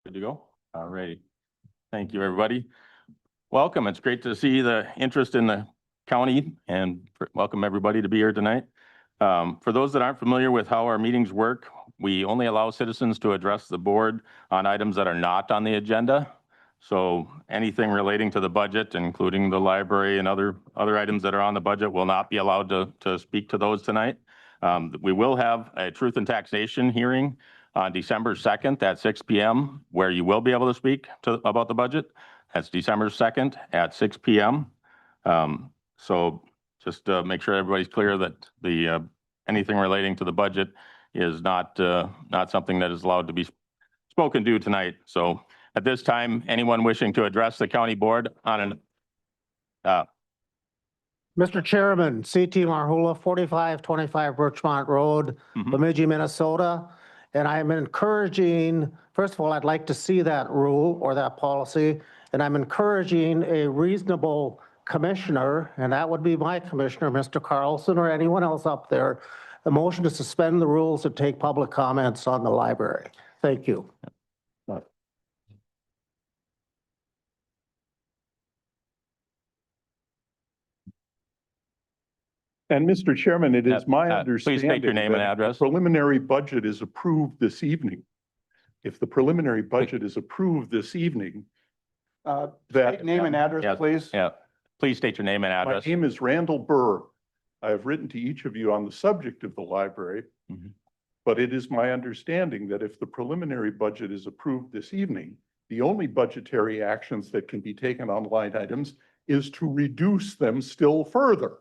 Good to go? All right. Thank you, everybody. Welcome. It's great to see the interest in the county and welcome everybody to be here tonight. For those that aren't familiar with how our meetings work, we only allow citizens to address the board on items that are not on the agenda. So anything relating to the budget, including the library and other items that are on the budget, will not be allowed to speak to those tonight. We will have a truth and taxation hearing on December 2nd at 6 p.m. where you will be able to speak about the budget. That's December 2nd at 6 p.m. So just make sure everybody's clear that the anything relating to the budget is not something that is allowed to be spoken to tonight. So at this time, anyone wishing to address the county board on an Mr. Chairman, C.T. Marhula, 4525 Birchmont Road, Bemidji, Minnesota. And I'm encouraging, first of all, I'd like to see that rule or that policy. And I'm encouraging a reasonable commissioner, and that would be my commissioner, Mr. Carlson, or anyone else up there, a motion to suspend the rules and take public comments on the library. Thank you. And Mr. Chairman, it is my understanding. Please state your name and address. The preliminary budget is approved this evening. If the preliminary budget is approved this evening, State name and address, please. Yeah, please state your name and my address. name is Randall Burr. I have written to each of you on the subject of the library, but it is my understanding that if the preliminary budget is approved this evening, the only budgetary actions that can be taken on line items is to reduce them still further.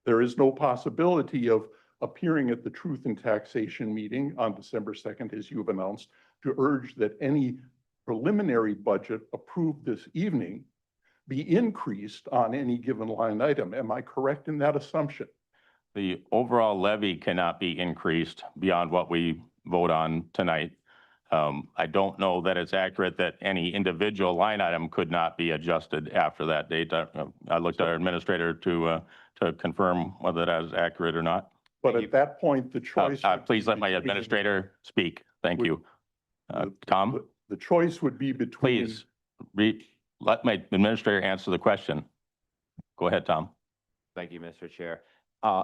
There is no possibility of appearing at the Truth and Taxation meeting on December 2nd, as you have announced, to urge that any preliminary budget approved this evening be increased on any given line item. Am I correct in that assumption? The overall levy cannot be increased beyond what we vote on tonight. I don't know that it's accurate that any individual line item could not be adjusted after that date. I looked at our administrator to confirm whether that is accurate or not. But at that point, the choice. Please let my administrator speak. Thank you. Tom? The choice would be between. Please let my administrator answer the question. Go ahead, Tom. Thank you, Mr. Chair.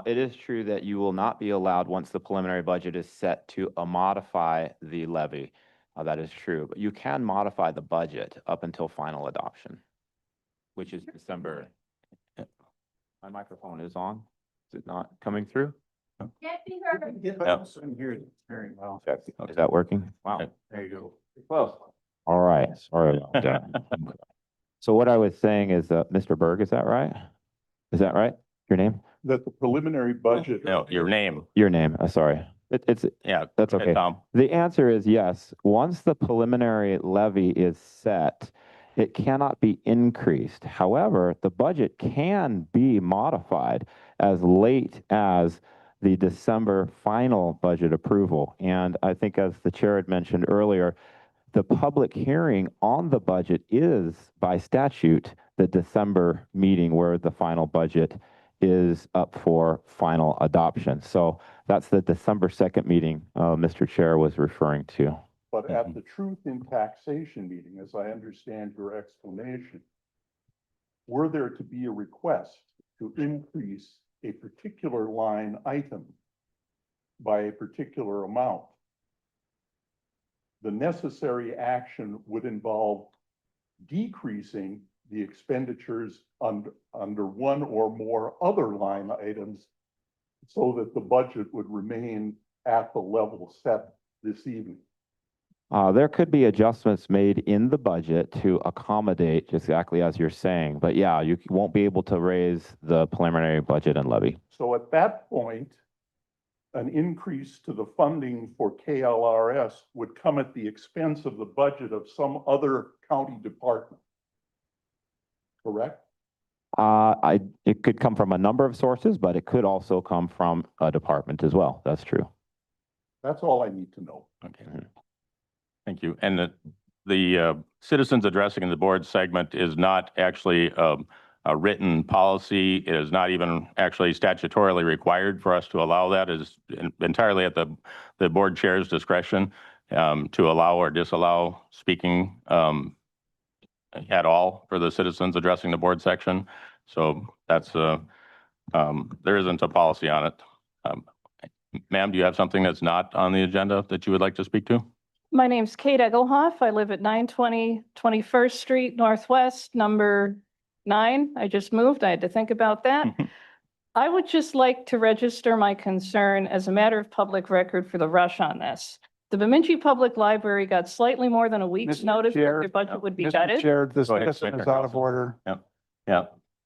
It is true that you will not be allowed, once the preliminary budget is set, to modify the levy. That is true, but you can modify the budget up until final adoption, which is December. My microphone is on. Is it not coming through? Can't be heard. In here, very well. Is that working? Wow. There you go. Close. All right, sorry about that. So what I was saying is, Mr. Berg, is that right? Is that right? Your name? That the preliminary budget. No, your name. Your name, sorry. It's Yeah, that's okay. Tom. The answer is yes. Once the preliminary levy is set, it cannot be increased. However, the budget can be modified as late as the December final budget approval. And I think, as the chair had mentioned earlier, the public hearing on the budget is by statute the December meeting where the final budget is up for final adoption. So that's the December 2nd meeting Mr. Chair was referring to. But at the Truth in Taxation meeting, as I understand your explanation, were there to be a request to increase a particular line item by a particular amount, the necessary action would involve decreasing the expenditures under one or more other line items so that the budget would remain at the level set this evening. There could be adjustments made in the budget to accommodate exactly as you're saying, but yeah, you won't be able to raise the preliminary budget and levy. So at that point, an increase to the funding for KLRS would come at the expense of the budget of some other county department. Correct? It could come from a number of sources, but it could also come from a department as well. That's true. That's all I need to know. Okay. Thank you. And the citizens addressing the board segment is not actually a written policy. It is not even actually statutorily required for us to allow that. It is entirely at the board chair's discretion. to allow or disallow speaking at all for the citizens addressing the board section. So that's, there isn't a policy on it. Ma'am, do you have something that's not on the agenda that you would like to speak to? My name's Kate Egelhoff. I live at 920 21st Street Northwest, number 9. I just moved. I had to think about that. I would just like to register my concern as a matter of public record for the rush on this. The Bemidji Public Library got slightly more than a week's Mr. notice that Chair. their budget would be Mr. gutted. Chair, this Go ahead, citizen is Commissioner out of Carlson. order. Yeah.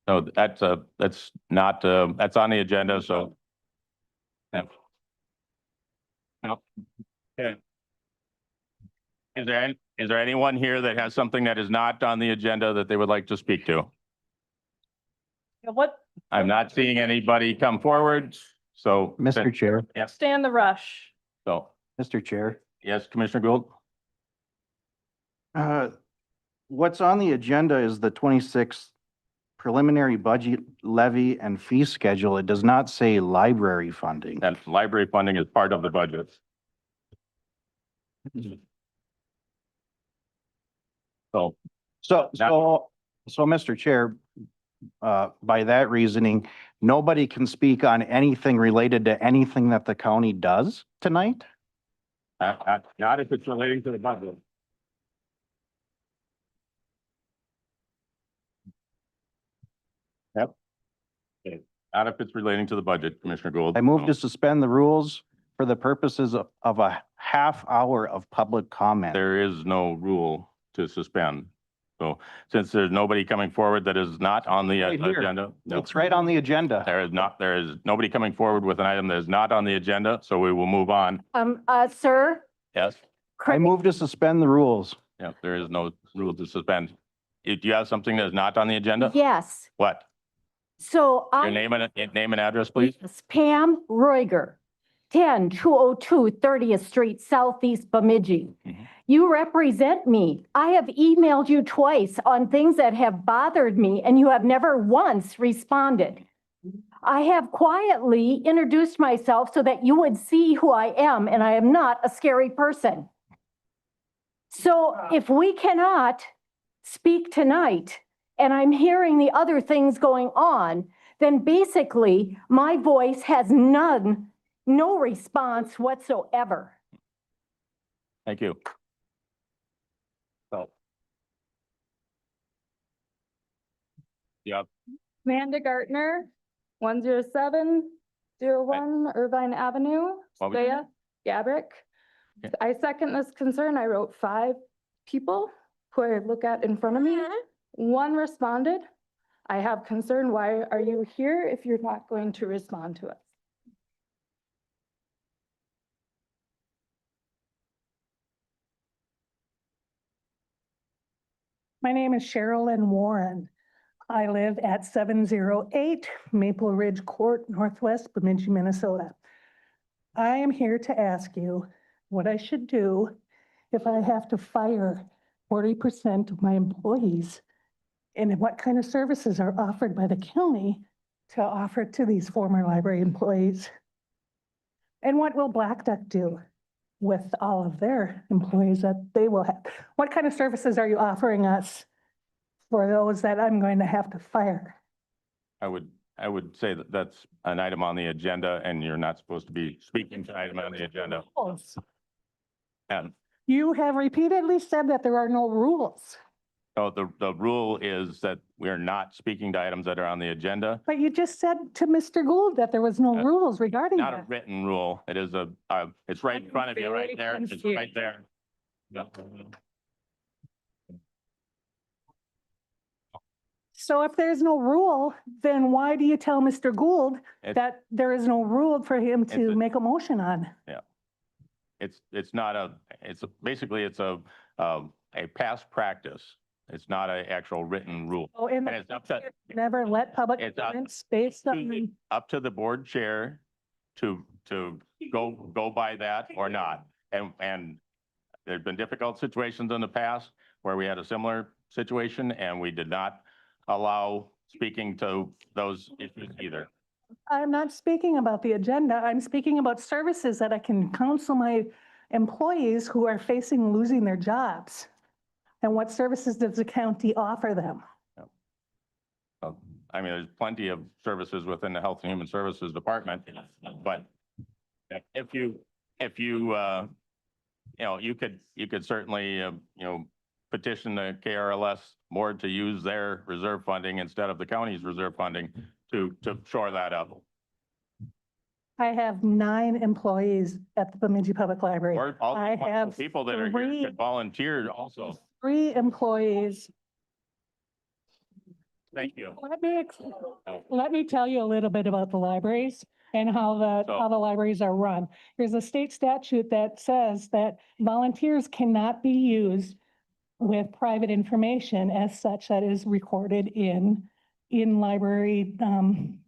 So that's not, that's on the agenda, so. Yeah. No. Okay. Is there anyone here that has something that is not on the agenda that they would like to speak to? What, I'm not seeing anybody come forward, so. Mr. Chair, Yes, stand the rush? so, Mr. Chair, yes, Commissioner Gould? What's on the agenda is the 26th preliminary budget levy and fee schedule. It does not say library funding. That library funding is part of the budget. So, So, Mr. Chair, by that reasoning, nobody can speak on anything related to anything that the county does tonight? not if it's relating to the budget. Yep. Okay. Not if it's relating to the budget, Commissioner Gould. I move to suspend the rules for the purposes of a half hour of public comment. There is no rule to suspend. So since there's nobody coming forward that is not on the Right here. agenda. No, It's right on the agenda. there is nobody coming forward with an item that is not on the agenda, so we will move on. Sir, Yes? I move to suspend the rules. Yeah, there is no rule to suspend. Do you have something that is not on the agenda? yes. What? So Your I, name and address, please? yes, Pam Roiger, 10202 30th Street, Southeast Bemidji. Mhm. You represent me. I have emailed you twice on things that have bothered me, and you have never once responded. I have quietly introduced myself so that you would see who I am, and I am not a scary person. So if we cannot speak tonight, and I'm hearing the other things going on, then basically my voice has no response whatsoever. Thank you. So. Yeah, Amanda Gartner, 10701 Irvine Avenue, What was your Staya, Gabrick. Okay. I second this concern. I wrote 5 people who I look at in front of me. 1 responded. I have concern. Why are you here if you're not going to respond to us? My name is Sherilyn Warren. I live at 708 Maple Ridge Court, Northwest Bemidji, Minnesota. I am here to ask you what I should do if I have to fire 40% of my employees, and what kind of services are offered by the county to offer to these former library employees? And what will Black Duck do with all of their employees that they will have? What kind of services are you offering us for those that I'm going to have to fire? I would say that that's an item on the agenda and you're not supposed to be speaking to item on the agenda. And You have repeatedly said that there are no rules, so the rule is that we're not speaking to items that are on the agenda. but you just said to Mr. Gould that there was no rules regarding Not a that. written rule. It is it's right in front of you, right there. It's right there. Yeah. So if there's no rule, then why do you tell Mr. Gould It's- that there is no rule for him It's to a- make a motion on? It's not basically it's a past practice. It's not an actual written rule. Oh, and And it's up to, never let public It's up- comments based on, up to the board chair to go by that or not. And there's been difficult situations in the past where we had a similar situation and we did not allow speaking to those issues either. I'm not speaking about the agenda. I'm speaking about services that I can counsel my employees who are facing losing their jobs. And what services does the county offer them? I mean, there's plenty of services within the Health and Human Services Department, but if you, you could certainly, petition the KRLS board to use their reserve funding instead of the county's reserve funding to shore that up. I have 9 employees at the Bemidji Public Library. Or all I the have people that are here 3 could volunteer also. 3 employees. Thank you. Let me tell you a little bit about the libraries and how the libraries are run. There's a state statute that says that volunteers cannot be used with private information as such that is recorded in library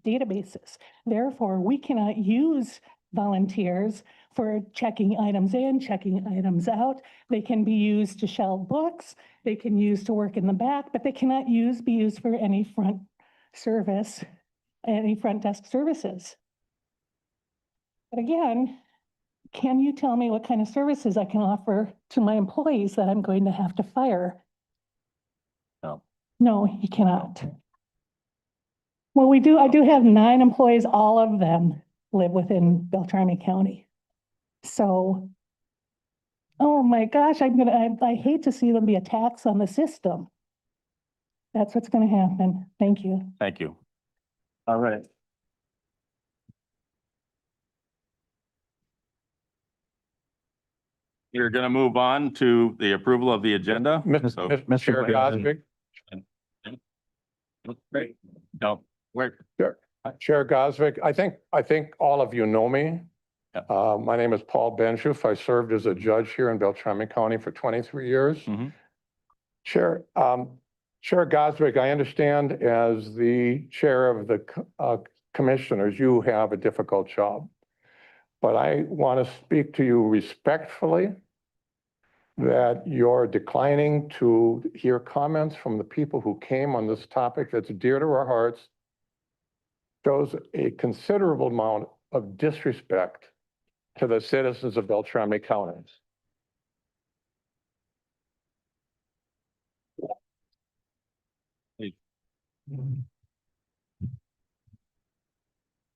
databases. Therefore, we cannot use volunteers for checking items in, checking items out. They can be used to shelve books. They can use to work in the back, but they cannot be used for any front service, any front desk services. But again, can you tell me what kind of services I can offer to my employees that I'm going to have to fire? No. No, you cannot. Well, I do have 9 employees, all of them live within Beltrami County. So, oh my gosh, I hate to see them be a tax on the system. That's what's gonna happen. Thank you. Thank you. All right. We're going to move on to the approval of the agenda. So- Mr. Gosvick, Great. No, where? Chair Gosvick, I think all of you know me. Yeah. My name is Paul Benschuf. I served as a judge here in Beltrami County for 23 years. Mhm. Chair Gosvick, I understand as the chair of the commissioners, you have a difficult job. But I want to speak to you respectfully that you're declining to hear comments from the people who came on this topic that's dear to our hearts, shows a considerable amount of disrespect to the citizens of Beltrami County.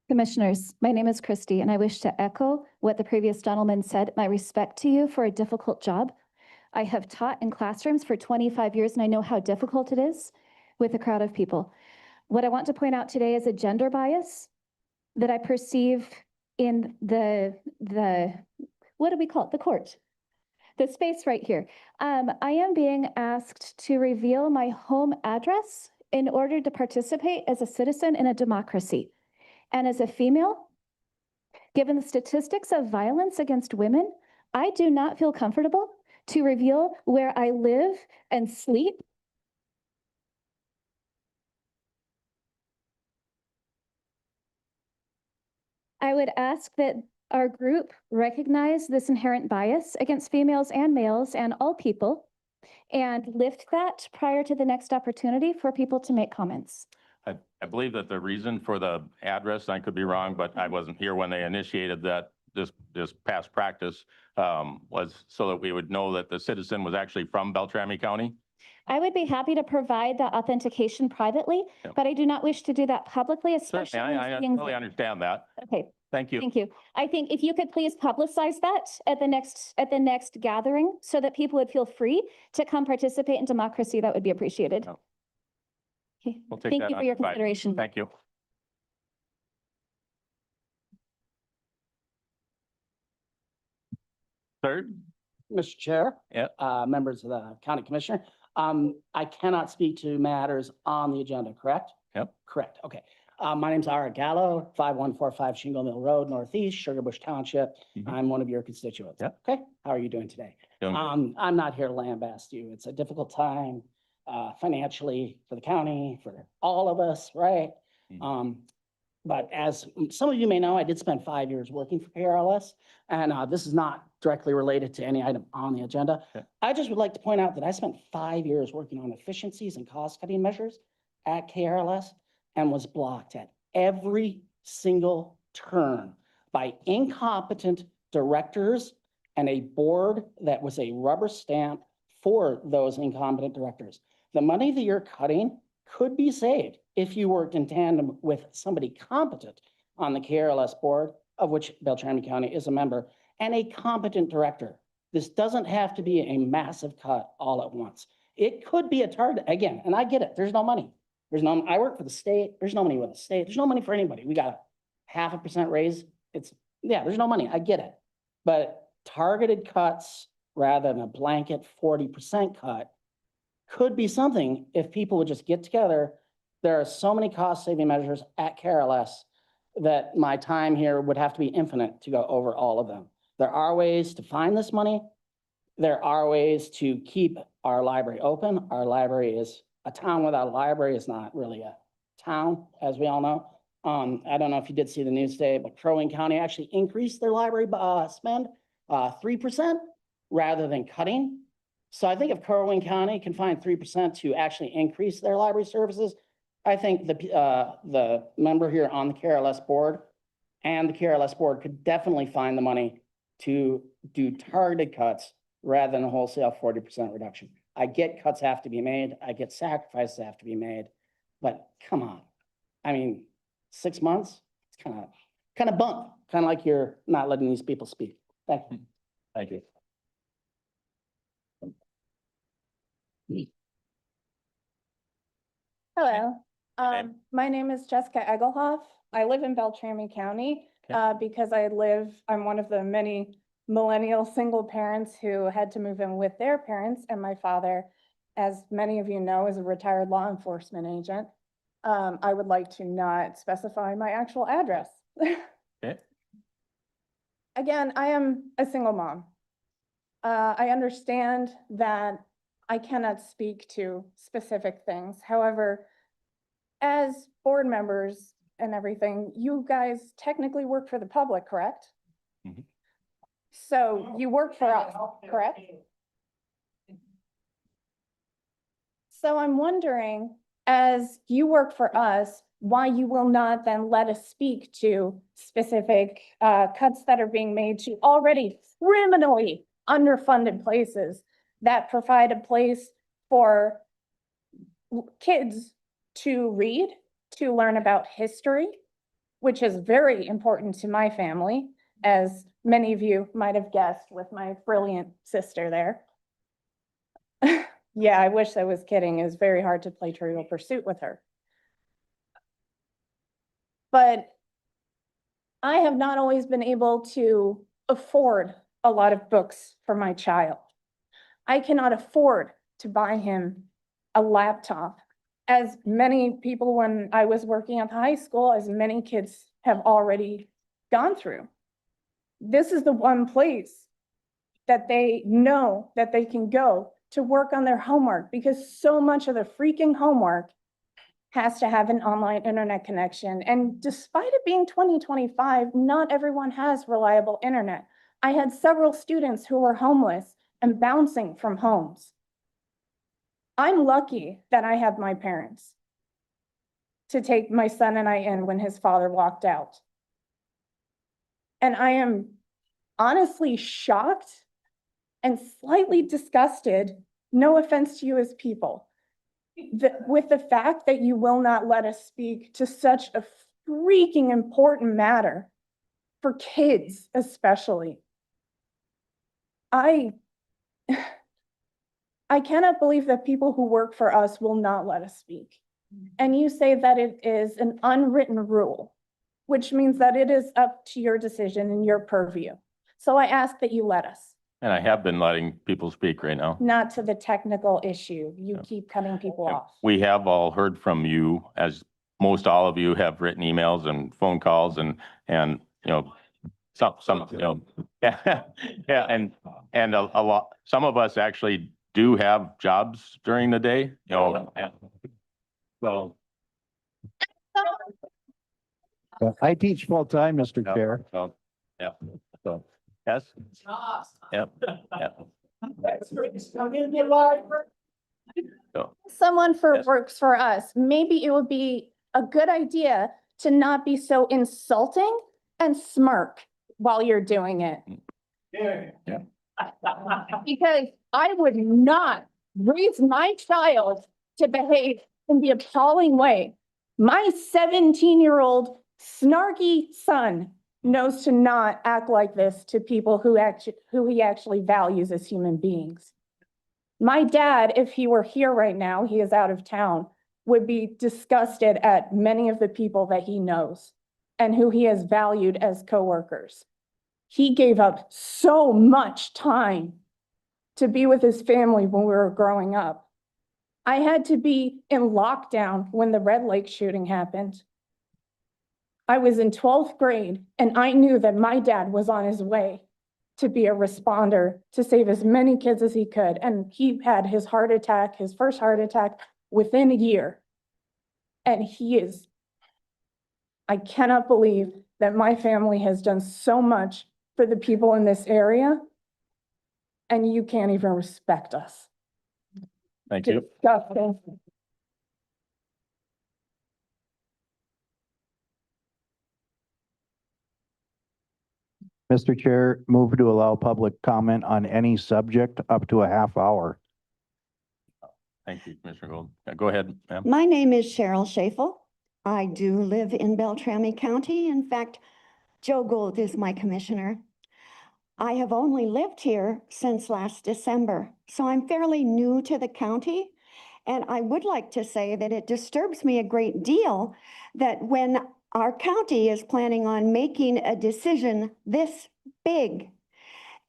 Commissioners, my name is Christy, and I wish to echo what the previous gentleman said, my respect to you for a difficult job. I have taught in classrooms for 25 years, and I know how difficult it is with a crowd of people. What I want to point out today is a gender bias that I perceive in the what do we call it? The court, the space right here. I am being asked to reveal my home address in order to participate as a citizen in a democracy. And as a female, given the statistics of violence against women, I do not feel comfortable to reveal where I live and sleep. I would ask that our group recognize this inherent bias against females and males and all people and lift that prior to the next opportunity for people to make comments. I believe that the reason for the address, I could be wrong, but I wasn't here when they initiated that, this past practice, was so that we would know that the citizen was actually from Beltrami County. I would be happy to provide the authentication privately, but I do not wish to do that publicly, especially. Certainly, I totally understand that. Okay. Thank you. Thank you. I think if you could please publicize that at the next gathering so that people would feel free to come participate in democracy, that would be appreciated. Oh. Okay. We'll take Thank that you for on your side. consideration. Thank you. Third? Mr. Chair. Yeah. Members of the county commissioner. I cannot speak to matters on the agenda, correct? Yep. Correct, okay. My name's Ara Gallo, 5145 Shingle Mill Road, Northeast, Sugar Bush Township. Mhm. I'm one of your constituents. Yep. Okay, how are you doing today? Doing good. I'm not here to lambaste you. It's a difficult time financially for the county, for all of us, right? Mhm. But as some of you may know, I did spend 5 years working for KRLS, and this is not directly related to any item on the agenda. Okay. I just would like to point out that I spent 5 years working on efficiencies and cost-cutting measures at KRLS and was blocked at every single turn by incompetent directors and a board that was a rubber stamp for those incompetent directors. The money that you're cutting could be saved if you worked in tandem with somebody competent on the KRLS board, of which Beltrami County is a member, and a competent director. This doesn't have to be a massive cut all at once. It could be a target, again, and I get it, there's no money. I work for the state, there's no money with the state, there's no money for anybody. We got a 0.5% raise. There's no money, I get it. But targeted cuts rather than a blanket 40% cut could be something if people would just get together. There are so many cost-saving measures at KRLS that my time here would have to be infinite to go over all of them. There are ways to find this money. There are ways to keep our library open. Our library is a town without a library is not really a town, as we all know. I don't know if you did see the news today, but Crow Wing County actually increased their library spend 3% rather than cutting. So I think if Crow Wing County can find 3% to actually increase their library services, I think the member here on the KRLS board and the KRLS board could definitely find the money to do targeted cuts rather than a wholesale 40% reduction. I get cuts have to be made. I get sacrifices have to be made, but come on. I mean, 6 months, it's kind of bump, kind of like you're not letting these people speak. Thank you. Thank you. Hello, name? my name is Jessica Egelhoff. I live in Beltrami County because I'm one of the many millennial single parents who had to move in with their parents, and my father, as many of you know, is a retired law enforcement agent. I would like to not specify my actual address. Okay. Again, I am a single mom. I understand that I cannot speak to specific things. However, as board members and everything, you guys technically work for the public, correct? Mhm. So you work for us, correct? So I'm wondering, as you work for us, why you will not then let us speak to specific cuts that are being made to already criminally underfunded places that provide a place for kids to read, to learn about history, which is very important to my family, as many of you might have guessed with my brilliant sister there. Yeah, I wish I was kidding. It was very hard to play Trivial Pursuit with her. But I have not always been able to afford a lot of books for my child. I cannot afford to buy him a laptop, as many people when I was working at the high school, as many kids have already gone through. This is the one place that they know that they can go to work on their homework, because so much of the freaking homework has to have an online internet connection. And despite it being 2025, not everyone has reliable internet. I had several students who were homeless and bouncing from homes. I'm lucky that I have my parents to take my son and I in when his father walked out. And I am honestly shocked and slightly disgusted, no offense to you as people, with the fact that you will not let us speak to such a freaking important matter for kids, especially. I cannot believe that people who work for us will not let us speak. And you say that it is an unwritten rule, which means that it is up to your decision and your purview. So I ask that you let us. And I have been letting people speak right now. Not to the technical issue. You keep cutting people Yeah. off. We have all heard from you, as most all of you have written emails and phone calls and, you know, some, you know, yeah, yeah, and a lot, some of us actually do have jobs during the day, you know. So. I teach full-time, Mr. Chair. So, yeah, so, yes. Yep, yep. So, Someone Yes. works for us, maybe it would be a good idea to not be so insulting and smirk while you're doing it. Because I would not raise my child to behave in the appalling way. My 17-year-old snarky son knows to not act like this to people who he actually values as human beings. My dad, if he were here right now, he is out of town, would be disgusted at many of the people that he knows and who he has valued as coworkers. He gave up so much time to be with his family when we were growing up. I had to be in lockdown when the Red Lake shooting happened. I was in 12th grade and I knew that my dad was on his way to be a responder to save as many kids as he could. And he had his heart attack, his first heart attack within a year. And I cannot believe that my family has done so much for the people in this area. And you can't even respect us. Thank you. Disgusting. Mr. Chair, move to allow public comment on any subject up to a half hour. Thank you, Commissioner Gold. Go ahead, ma'am. My name is Cheryl Schafel. I do live in Beltrami County. In fact, Joe Gold is my commissioner. I have only lived here since last December, so I'm fairly new to the county. And I would like to say that it disturbs me a great deal that when our county is planning on making a decision this big,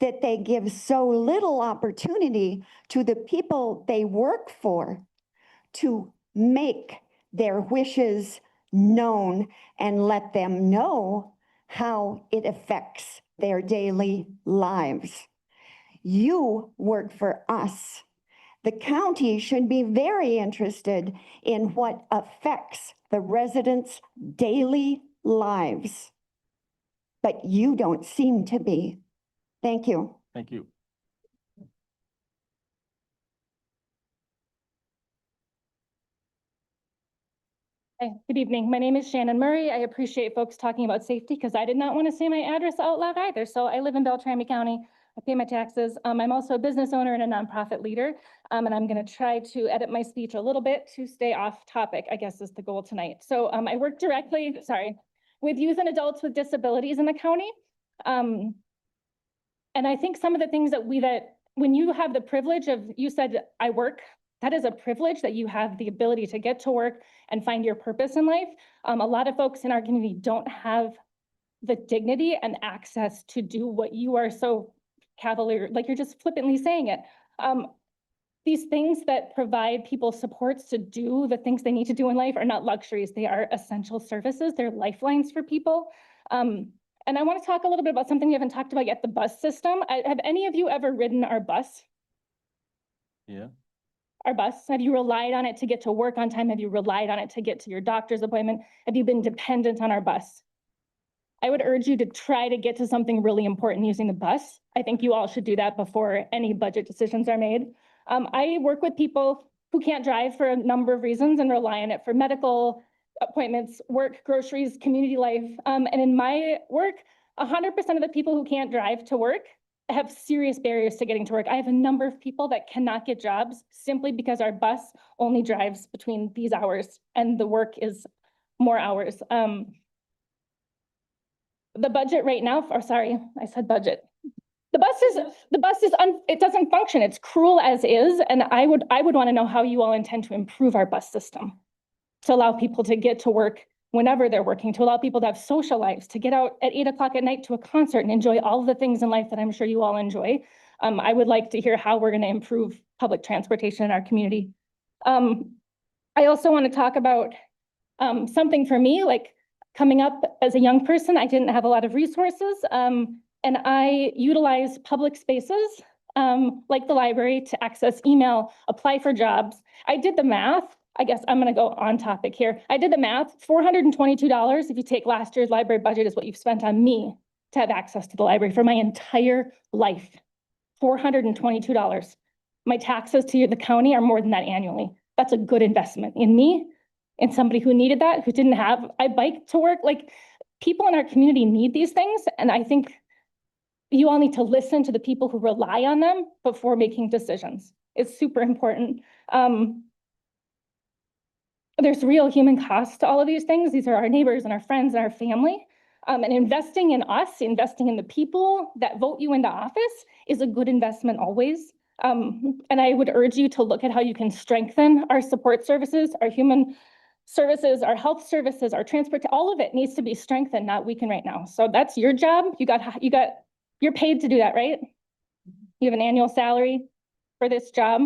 that they give so little opportunity to the people they work for to make their wishes known and let them know how it affects their daily lives. You work for us. The county should be very interested in what affects the residents' daily lives. But you don't seem to be. Thank you. Thank you. Hi, good evening. My name is Shannon Murray. I appreciate folks talking about safety because I did not want to say my address out loud either. So I live in Beltrami County. I pay my taxes. I'm also a business owner and a nonprofit leader. And I'm going to try to edit my speech a little bit to stay off topic, I guess is the goal tonight. So I work directly, with youth and adults with disabilities in the county. And I think some of the things that when you have the privilege of, you said I work, that is a privilege that you have the ability to get to work and find your purpose in life. A lot of folks in our community don't have the dignity and access to do what you are so cavalier, like you're just flippantly saying it. These things that provide people supports to do the things they need to do in life are not luxuries. They are essential services. They're lifelines for people. And I want to talk a little bit about something we haven't talked about yet, the bus system. Have any of you ever ridden our bus? Yeah. Our bus? Have you relied on it to get to work on time? Have you relied on it to get to your doctor's appointment? Have you been dependent on our bus? I would urge you to try to get to something really important using the bus. I think you all should do that before any budget decisions are made. I work with people who can't drive for a number of reasons and rely on it for medical appointments, work, groceries, community life. And in my work, 100% of the people who can't drive to work have serious barriers to getting to work. I have a number of people that cannot get jobs simply because our bus only drives between these hours and the work is more hours. The budget right now, I said budget. The bus it doesn't function. It's cruel as is. And I would want to know how you all intend to improve our bus system to allow people to get to work whenever they're working, to allow people to have social lives, to get out at 8 o'clock at night to a concert and enjoy all of the things in life that I'm sure you all enjoy. I would like to hear how we're going to improve public transportation in our community. I also want to talk about something for me, like coming up as a young person, I didn't have a lot of resources. And I utilize public spaces like the library to access email, apply for jobs. I did the math. I guess I'm going to go on topic here. I did the math. $422, if you take last year's library budget, is what you've spent on me to have access to the library for my entire life. $422. My taxes to the county are more than that annually. That's a good investment in me, in somebody who needed that, who didn't have. I bike to work. Like, people in our community need these things. And I think you all need to listen to the people who rely on them before making decisions. It's super important. There's real human cost to all of these things. These are our neighbors and our friends and our family. And investing in us, investing in the people that vote you into office is a good investment always. And I would urge you to look at how you can strengthen our support services, our human services, our health services, our transport, all of it needs to be strengthened, not weakened right now. So that's your job. You're paid to do that, right? You have an annual salary for this job.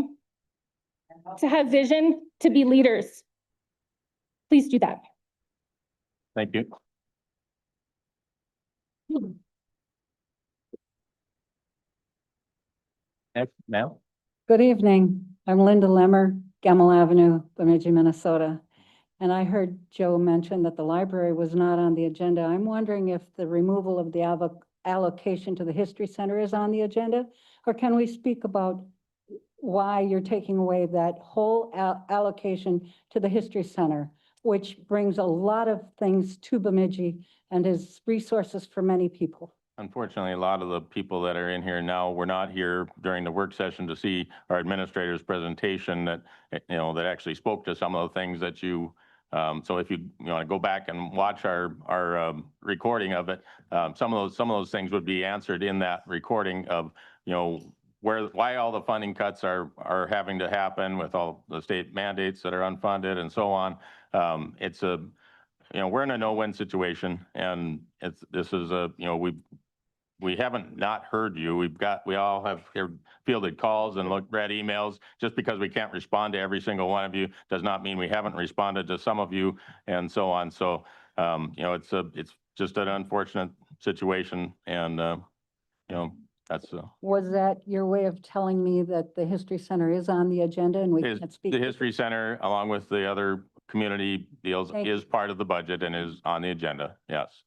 To have vision, to be leaders. Please do that. Thank you. Next, Mel. Good evening. I'm Linda Lemmer, Gemmell Avenue, Bemidji, Minnesota. And I heard Joe mention that the library was not on the agenda. I'm wondering if the removal of the allocation to the History Center is on the agenda? Or can we speak about why you're taking away that whole allocation to the History Center, which brings a lot of things to Bemidji and is resources for many people? Unfortunately, a lot of the people that are in here now were not here during the work session to see our administrator's presentation that, that actually spoke to some of the things that you, so if you want to go back and watch our recording of it, some of those things would be answered in that recording of, why all the funding cuts are having to happen with all the state mandates that are unfunded and so on. It's a, we're in a no-win situation, and this is a, we haven't not heard you. We all have fielded calls and read emails. Just because we can't respond to every single one of you does not mean we haven't responded to some of you and so on. So, it's just an unfortunate situation, and that's Was that your way of telling me that the History Center is on the agenda and we can't speak? The History Center, along with the other community deals, is part of the budget and is on the agenda. Yes.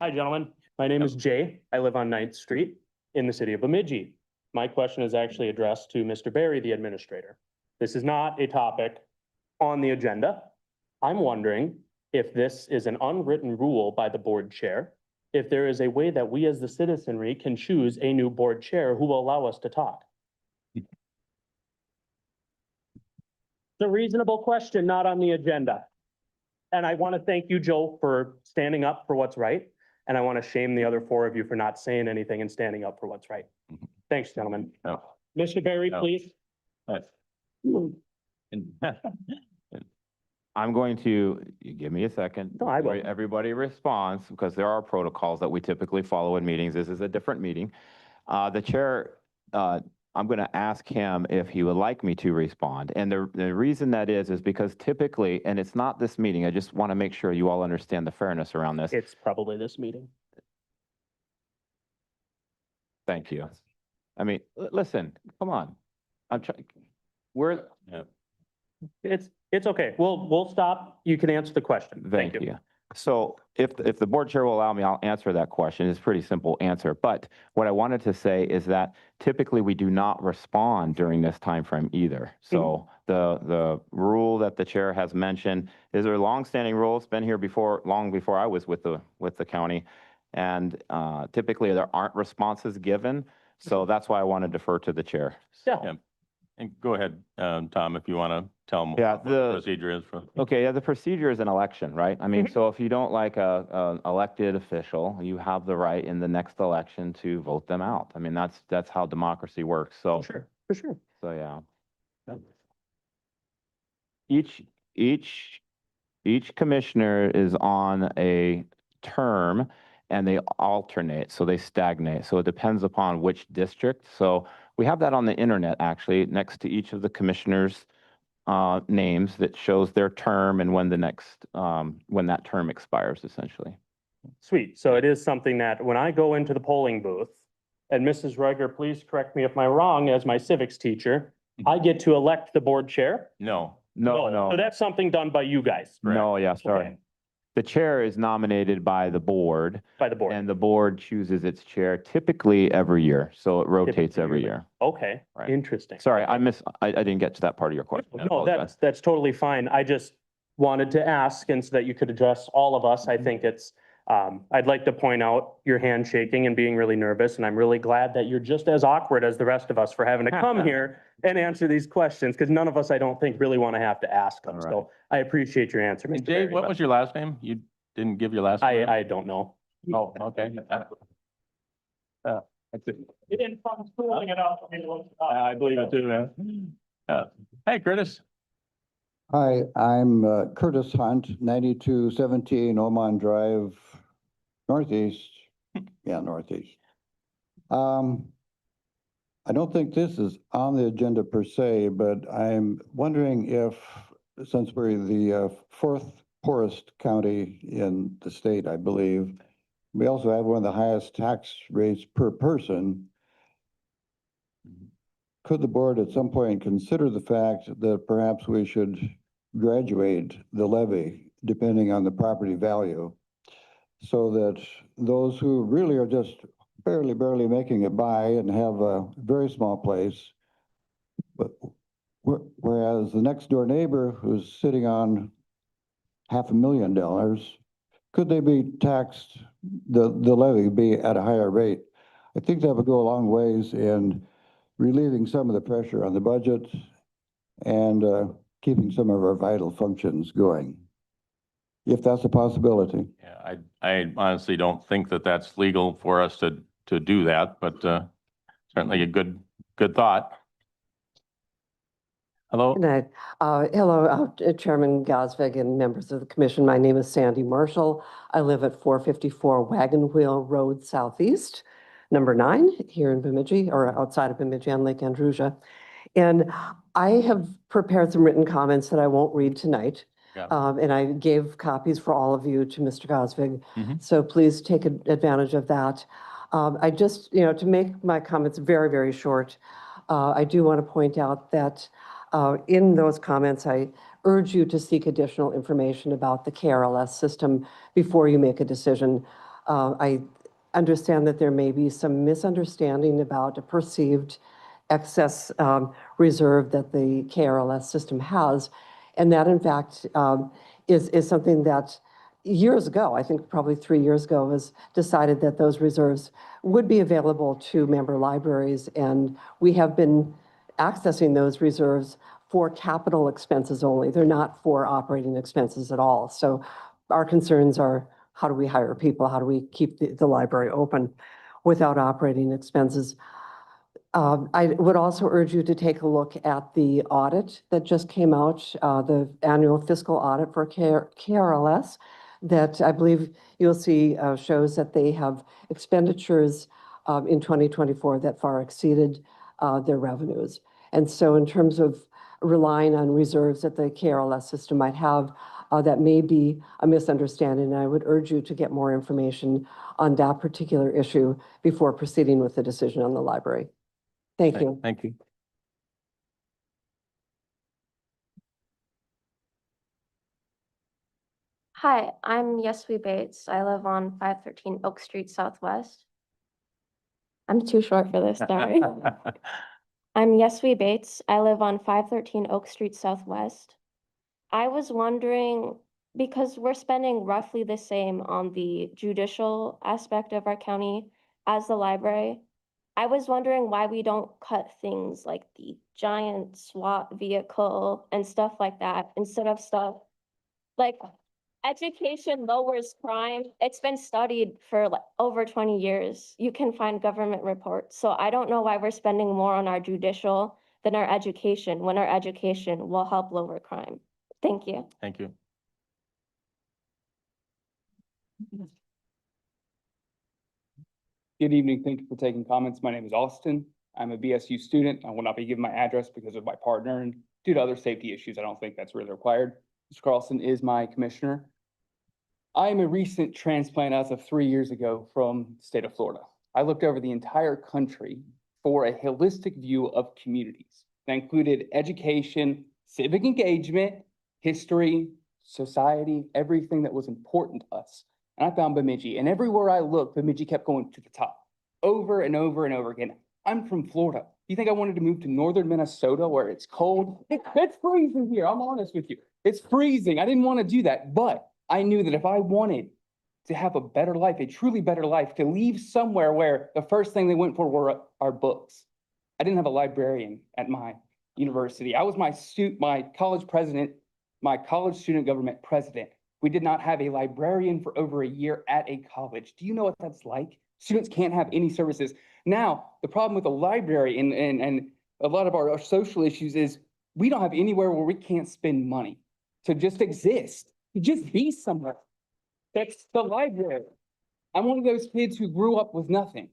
Hi, gentlemen. My name is Jay. I live on 9th Street in the city of Bemidji. My question is actually addressed to Mr. Barry, the administrator. This is not a topic on the agenda. I'm wondering if this is an unwritten rule by the board chair, if there is a way that we as the citizenry can choose a new board chair who will allow us to talk. It's a reasonable question, not on the agenda. And I want to thank you, Joe, for standing up for what's right. And I want to shame the other 4 of you for not saying anything and standing up for what's right. Thanks, gentlemen. No. Mr. Barry, No. please. I'm going to, give me a second. No, I will. Before everybody responds, because there are protocols that we typically follow in meetings. This is a different meeting. The chair, I'm going to ask him if he would like me to respond. And the reason that is because typically, and it's not this meeting, I just want to make sure you all understand the fairness around this. It's probably this meeting. Thank you. I mean, listen, come on. I'm trying, It's okay. We'll stop. You can answer the question. Thank you. So if the board chair will allow me, I'll answer that question. It's a pretty simple answer. But what I wanted to say is that typically we do not respond during this time frame either. So the rule that the chair has mentioned is a longstanding rule. It's been here long before I was with the county. And typically there aren't responses given. So that's why I want to defer to the chair. Yeah. And go ahead, Tom, if you want to tell them what the procedure is. Okay, yeah, the procedure is an election, right? I mean, so if you don't like a elected official, you have the right in the next election to vote them out. I mean, that's how democracy works. So for sure. So yeah. Each commissioner is on a term and they alternate, so they stagnate. So it depends upon which district. So we have that on the internet, actually, next to each of the commissioners' names that shows their term and when when that term expires, essentially. Sweet. So it is something that when I go into the polling booth, and Mrs. Reiger, please correct me if I'm wrong, as my civics teacher, I get to elect the board chair? No. So that's something done by you guys. No, yeah, sorry. Okay. The chair is nominated by the board. By the board. And the board chooses its chair typically every year. So it rotates every year. Okay, Right. interesting. Sorry, I didn't get to that part of your question. I No, apologize. that's totally fine. I just wanted to ask, and so that you could address all of us. I think it's I'd like to point out your handshaking and being really nervous, and I'm really glad that you're just as awkward as the rest of us for having to come here and answer these questions, because none of us, I don't think, really want to have to ask them. All right. So I appreciate your answer, And Mr. Jay, Berry, what but was your last name? You didn't give your last name? I don't know. Oh, okay. That's it. You didn't fund schooling enough for me to look it up. I believe it too, man. Hey, Curtis. Hi, I'm Curtis Hunt, 9217 Oman Drive, Northeast. Yeah, Northeast. I don't think this is on the agenda per se, but I'm wondering if, since we're the fourth poorest county in the state, I believe, we also have one of the highest tax rates per person. Could the board at some point consider the fact that perhaps we should graduate the levy depending on the property value, so that those who really are just barely making it by and have a very small place, but whereas the next door neighbor who's sitting on $500,000, could they be taxed, the levy be at a higher rate? I think that would go a long ways in relieving some of the pressure on the budget and keeping some of our vital functions going, if that's a possibility. Yeah, I honestly don't think that that's legal for us to do that, but certainly a good thought. Hello? Good night. Hello, Chairman Gosvig and members of the commission. My name is Sandy Marshall. I live at 454 Wagon Wheel Road Southeast, number 9, here in Bemidji, or outside of Bemidji on Lake Andrusia. And I have prepared some written comments that I won't read tonight. And I gave copies for all of you to Mr. Gosvig. So please take advantage of that. I just, to make my comments very, very short, I do want to point out that in those comments, I urge you to seek additional information about the KRLS system before you make a decision. I understand that there may be some misunderstanding about a perceived excess reserve that the KRLS system has. And that, in fact, is something that years ago, I think probably 3 years ago, was decided that those reserves would be available to member libraries. And we have been accessing those reserves for capital expenses only. They're not for operating expenses at all. So our concerns are, how do we hire people? How do we keep the library open without operating expenses? I would also urge you to take a look at the audit that just came out, the annual fiscal audit for KRLS, that I believe you'll see shows that they have expenditures in 2024 that far exceeded their revenues. And so in terms of relying on reserves that the KRLS system might have, that may be a misunderstanding. And I would urge you to get more information on that particular issue before proceeding with the decision on the library. Thank you. Thank you. Hi, I'm Yeswe Bates. I live on 513 Oak Street Southwest. I'm too short for this, sorry. I'm Yeswe Bates. I live on 513 Oak Street Southwest. I was wondering, because we're spending roughly the same on the judicial aspect of our county as the library, I was wondering why we don't cut things like the giant SWAT vehicle and stuff like that instead of stuff like education lowers crime. It's been studied for like over 20 years. You can find government reports. So I don't know why we're spending more on our judicial than our education, when our education will help lower crime. Thank you. Thank you. Good evening. Thank you for taking comments. My name is Austin. I'm a BSU student. I will not be giving my address because of my partner and due to other safety issues. I don't think that's really required. Mr. Carlson is my commissioner. I am a recent transplant as of 3 years ago from the state of Florida. I looked over the entire country for a holistic view of communities that included education, civic engagement, history, society, everything that was important to us. And I found Bemidji, and everywhere I looked, Bemidji kept going to the top over and over and over again. I'm from Florida. You think I wanted to move to northern Minnesota where it's cold? It's freezing here. I'm honest with you. It's freezing. I didn't want to do that, but I knew that if I wanted to have a better life, a truly better life, to leave somewhere where the first thing they went for were our books. I didn't have a librarian at my university. I was my college president, my college student government president. We did not have a librarian for over a year at a college. Do you know what that's like? Students can't have any services. Now, the problem with the library and a lot of our social issues is we don't have anywhere where we can't spend money to just exist, to just be somewhere. That's the library. I'm one of those kids who grew up with nothing,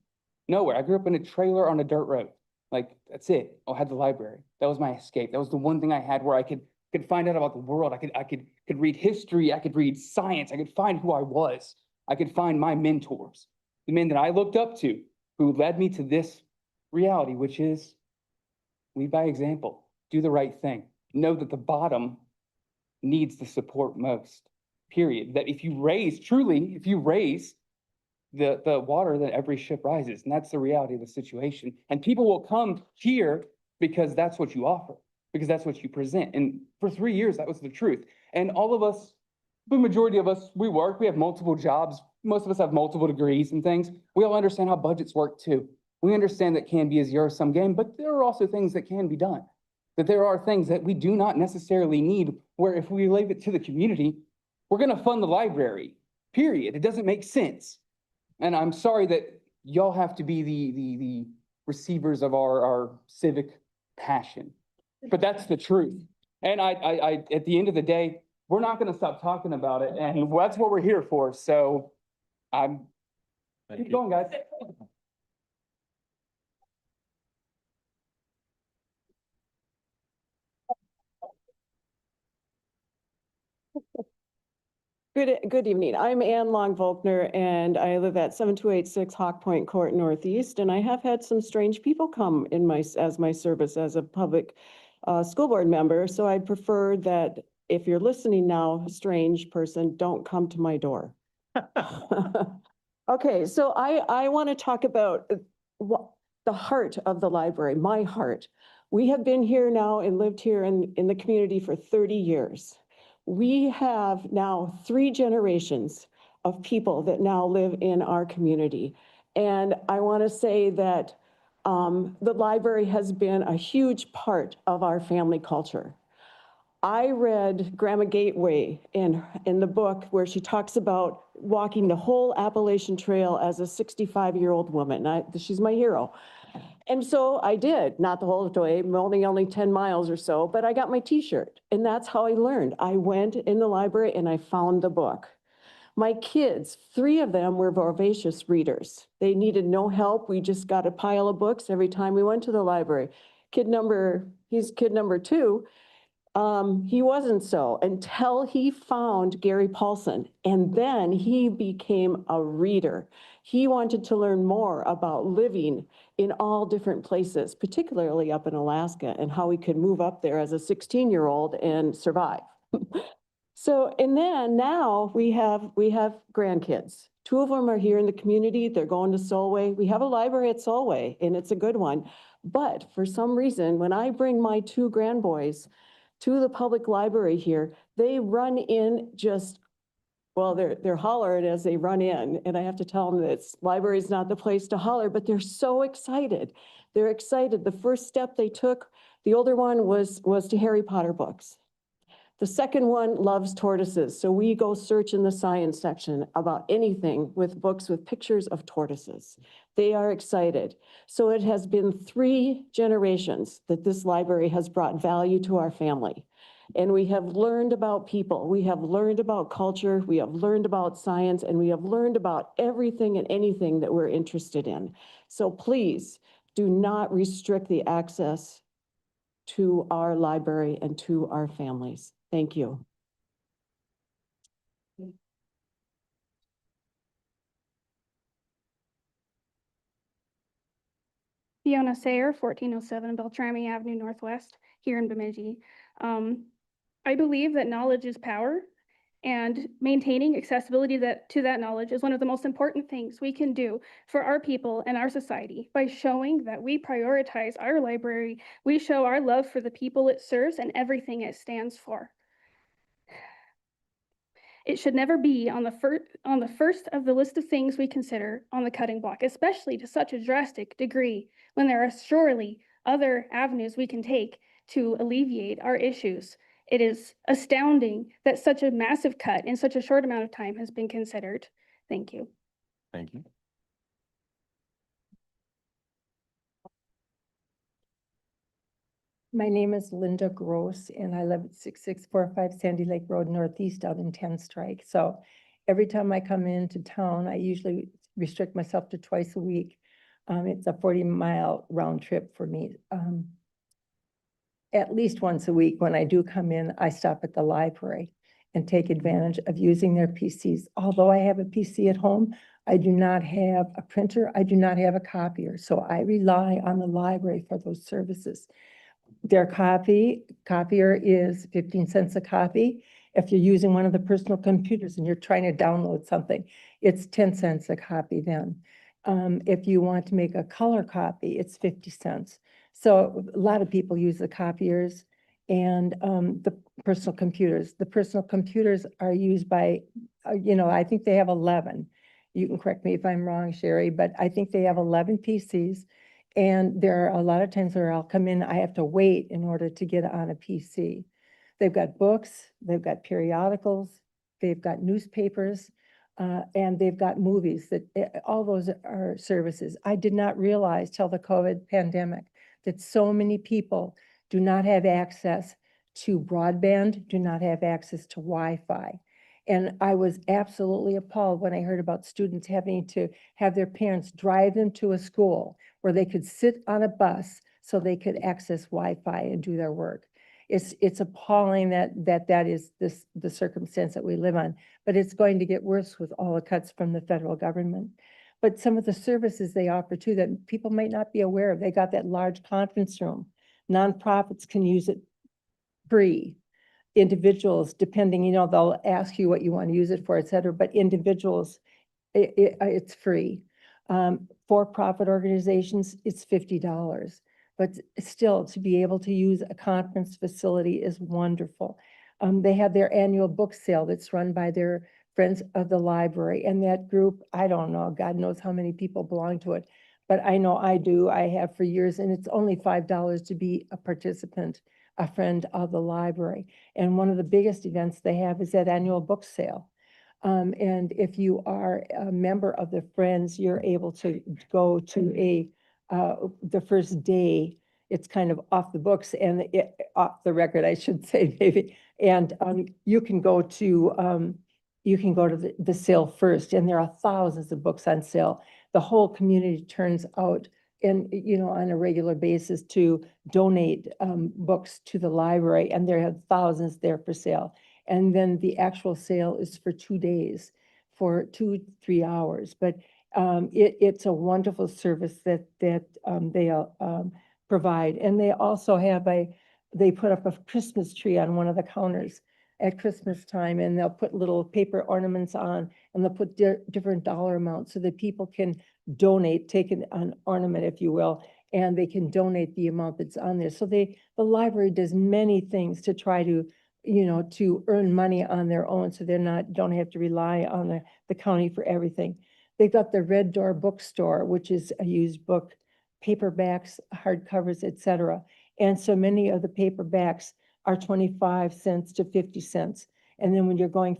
nowhere. I grew up in a trailer on a dirt road. Like, that's it. I had the library. That was my escape. That was the one thing I had where I could find out about the world. I could read history. I could read science. I could find who I was. I could find my mentors, the men that I looked up to, who led me to this reality, which is lead by example, do the right thing. Know that the bottom needs the support most, period. That if you raise the water, then every ship rises. And that's the reality of the situation. And people will come here because that's what you offer, because that's what you present. And for 3 years, that was the truth. And all of us, the majority of us, we work, we have multiple jobs. Most of us have multiple degrees and things. We all understand how budgets work too. We understand that can be a zero-sum game, but there are also things that can be done. That there are things that we do not necessarily need, where if we leave it to the community, we're gonna fund the library, period. It doesn't make sense. And I'm sorry that y'all have to be the receivers of our civic passion, but that's the truth. And I at the end of the day, we're not gonna stop talking about it, and that's what we're here for. So keep going, guys. Good evening. I'm Ann Long Volkner, and I live at 7286 Hawk Point Court Northeast, and I have had some strange people come in as my service as a public school board member. So I'd prefer that if you're listening now, strange person, don't come to my door. Okay, so I want to talk about what the heart of the library, my heart. We have been here now and lived here in the community for 30 years. We have now 3 generations of people that now live in our community. And I want to say that the library has been a huge part of our family culture. I read Grandma Gateway in the book where she talks about walking the whole Appalachian Trail as a 65-year-old woman. She's my hero. And so I did, not the whole way, only 10 miles or so, but I got my t-shirt, and that's how I learned. I went in the library and I found the book. My kids, 3 of them were voracious readers. They needed no help. We just got a pile of books every time we went to the library. He's kid number 2. He wasn't so until he found Gary Paulson, and then he became a reader. He wanted to learn more about living in all different places, particularly up in Alaska, and how he could move up there as a 16-year-old and survive. So, and then now we have grandkids. 2 of them are here in the community. They're going to Solway. We have a library at Solway, and it's a good one. But for some reason, when I bring my 2 grandboys to the public library here, they run in they're hollering as they run in, and I have to tell them that library is not the place to holler, but they're so excited. They're excited. The first step they took, the older one was to Harry Potter books. The second one loves tortoises, so we go search in the science section about anything with books with pictures of tortoises. They are excited. So it has been 3 generations that this library has brought value to our family. And we have learned about people, we have learned about culture, we have learned about science, and we have learned about everything and anything that we're interested in. So please do not restrict the access to our library and to our families. Thank you. Fiona Sayer, 1407 Beltrami Avenue Northwest, here in Bemidji. I believe that knowledge is power, and maintaining accessibility to that knowledge is one of the most important things we can do for our people and our society by showing that we prioritize our library, we show our love for the people it serves and everything it stands for. It should never be on the first of the list of things we consider on the cutting block, especially to such a drastic degree when there are surely other avenues we can take to alleviate our issues. It is astounding that such a massive cut in such a short amount of time has been considered. Thank you. Thank you. My name is Linda Gross, and I live at 6645 Sandy Lake Road Northeast out in 10 Strike. So every time I come into town, I usually restrict myself to twice a week. It's a 40-mile round trip for me. At least once a week, when I do come in, I stop at the library and take advantage of using their PCs. Although I have a PC at home, I do not have a printer. I do not have a copier. So I rely on the library for those services. Their copier is 15 cents a copy. If you're using one of the personal computers and you're trying to download something, it's 10 cents a copy then. If you want to make a color copy, it's 50 cents. So a lot of people use the copiers and the personal computers. The personal computers are used by, I think they have 11. You can correct me if I'm wrong, Sherry, but I think they have 11 PCs. And there are a lot of times where I'll come in, I have to wait in order to get on a PC. They've got books, they've got periodicals, they've got newspapers, and they've got movies. That all those are services. I did not realize till the COVID pandemic that so many people do not have access to broadband, do not have access to Wi-Fi. And I was absolutely appalled when I heard about students having to have their parents drive them to a school where they could sit on a bus so they could access Wi-Fi and do their work. It's appalling that is the circumstance that we live on, but it's going to get worse with all the cuts from the federal government. But some of the services they offer too that people might not be aware of, they got that large conference room. Nonprofits can use it free. Individuals, depending, they'll ask you what you want to use it for, et cetera, but individuals, it's free. For-profit organizations, it's $50. But still, to be able to use a conference facility is wonderful. They have their annual book sale that's run by their friends of the library. And that group, I don't know, God knows how many people belong to it. But I know I do, I have for years, and it's only $5 to be a participant, a friend of the library. And one of the biggest events they have is that annual book sale. And if you are a member of the Friends, you're able to go to the first day. It's kind of off the books and off the record, I should say, maybe. And you can go to the sale first, and there are thousands of books on sale. The whole community turns out and, on a regular basis to donate books to the library, and there are thousands there for sale. And then the actual sale is for 2 days, for 2-3 hours. But it's a wonderful service that they provide. And they also have they put up a Christmas tree on one of the counters at Christmas time, and they'll put little paper ornaments on, and they'll put different dollar amounts so that people can donate, take an ornament, if you will, and they can donate the amount that's on there. So the library does many things to try to to earn money on their own, so don't have to rely on the county for everything. They've got the Red Door Bookstore, which is a used book, paperbacks, hardcovers, etc. And so many of the paperbacks are 25 cents to 50 cents. And then when you're going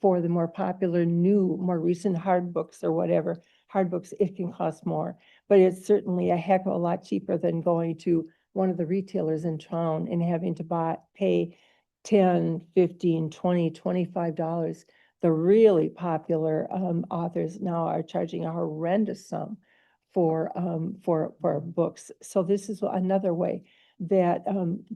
for the more popular, more recent hard books or whatever, hard books, it can cost more. But it's certainly a heck of a lot cheaper than going to one of the retailers in town and having to pay $10, $15, $20, $25. The really popular authors now are charging a horrendous sum for books. So this is another way that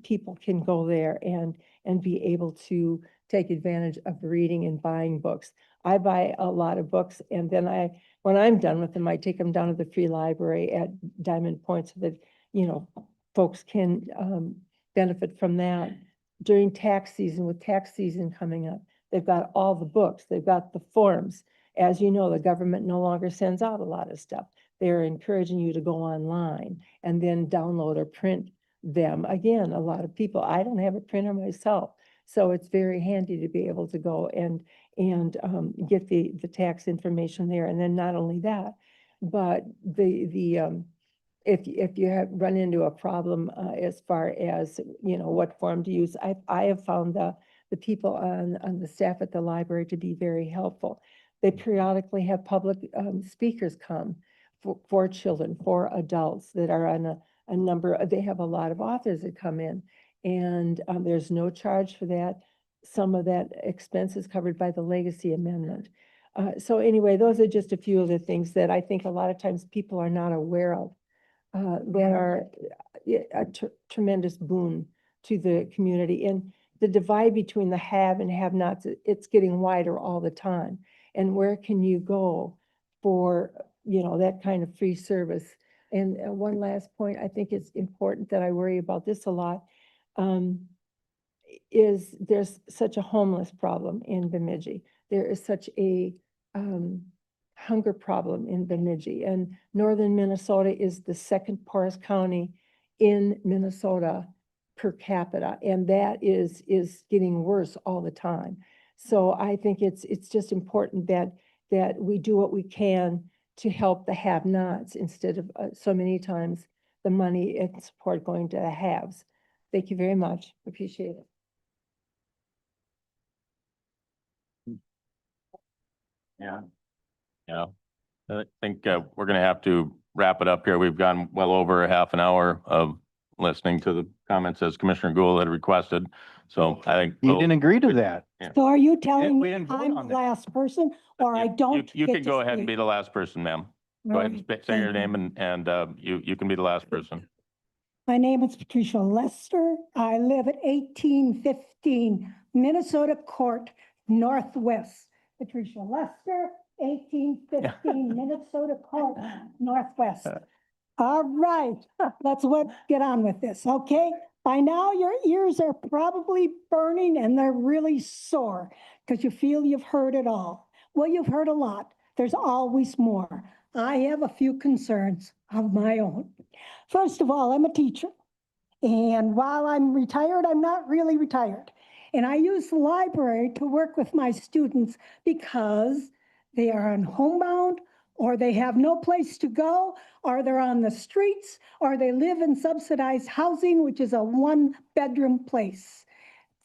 people can go there and be able to take advantage of reading and buying books. I buy a lot of books, and then when I'm done with them, I take them down to the free library at Diamond Point so that folks can benefit from that. During tax season, with tax season coming up, they've got all the books, they've got the forms. As you know, the government no longer sends out a lot of stuff. They're encouraging you to go online and then download or print them. Again, a lot of people, I don't have a printer myself, so it's very handy to be able to go and get the tax information there. And then not only that, but if you have run into a problem as far as, you know, what form to use, I have found the people on the staff at the library to be very helpful. They periodically have public speakers come for children, for adults that are on a number, they have a lot of authors that come in, and there's no charge for that. Some of that expense is covered by the legacy amendment. So anyway, those are just a few of the things that I think a lot of times people are not aware of, that are a tremendous boon to the community. And the divide between the have and have-nots, it's getting wider all the time. And where can you go for, you know, that kind of free service? And one last point, I think it's important that I worry about this a lot, is there's such a homeless problem in Bemidji. There is such a hunger problem in Bemidji, and northern Minnesota is the second poorest county in Minnesota per capita, and that is getting worse all the time. So I think it's just important that we do what we can to help the have-nots instead of so many times the money and support going to the haves. Thank you very much. Appreciate it. Yeah. Yeah. I think we're going to have to wrap it up here. We've gone well over a half an hour of listening to the comments as Commissioner Gould had requested. So I think You didn't agree to that. Yeah. So are you telling we me didn't vote I'm on the that. last person, or I don't? You get can to go ahead and speak? be the last person, ma'am. Go ahead and Right, say your thank name and you can be the last person. My name is Patricia Lester. I live at 1815 Minnesota Court Northwest. Patricia Lester, 1815 Minnesota Court Northwest. All right, let's get on with this, okay? By now, your ears are probably burning and they're really sore because you feel you've heard it all. Well, you've heard a lot. There's always more. I have a few concerns of my own. First of all, I'm a teacher. And while I'm retired, I'm not really retired. And I use the library to work with my students because they are on homebound, or they have no place to go, or they're on the streets, or they live in subsidized housing, which is a one-bedroom place.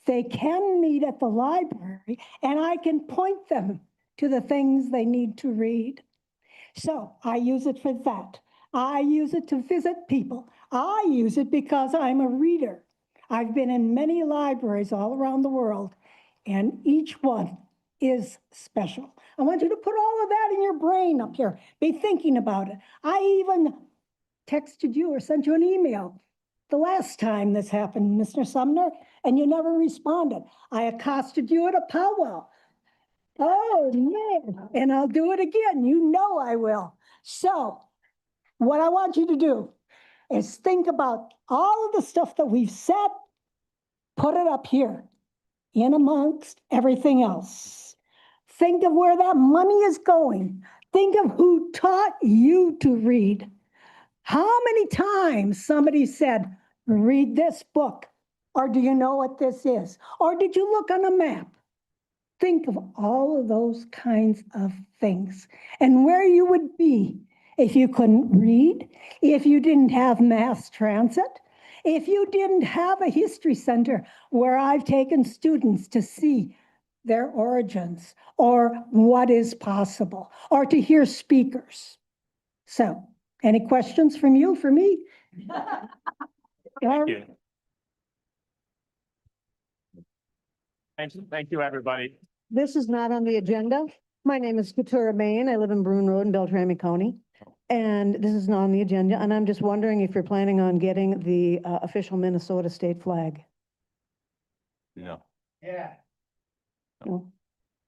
They can meet at the library, and I can point them to the things they need to read. So I use it for that. I use it to visit people. I use it because I'm a reader. I've been in many libraries all around the world, and each one is special. I want you to put all of that in your brain up here. Be thinking about it. I even texted you or sent you an email the last time this happened, Mr. Sumner, and you never responded. I accosted you at a powwow. Oh, man, and I'll do it again. You know I will. So what I want you to do is think about all of the stuff that we've said, put it up here in amongst everything else. Think of where that money is going. Think of who taught you to read. How many times somebody said, read this book, or do you know what this is? Or did you look on a map? Think of all of those kinds of things and where you would be if you couldn't read, if you didn't have mass transit, if you didn't have a history center where I've taken students to see their origins or what is possible, or to hear speakers. So, any questions from you for me? Thank you. Thank you, everybody. This is not on the agenda. My name is Katura Main. I live in Bruin Road in Beltrami County. And this is not on the agenda. And I'm just wondering if you're planning on getting the official Minnesota state flag. No. Yeah. No?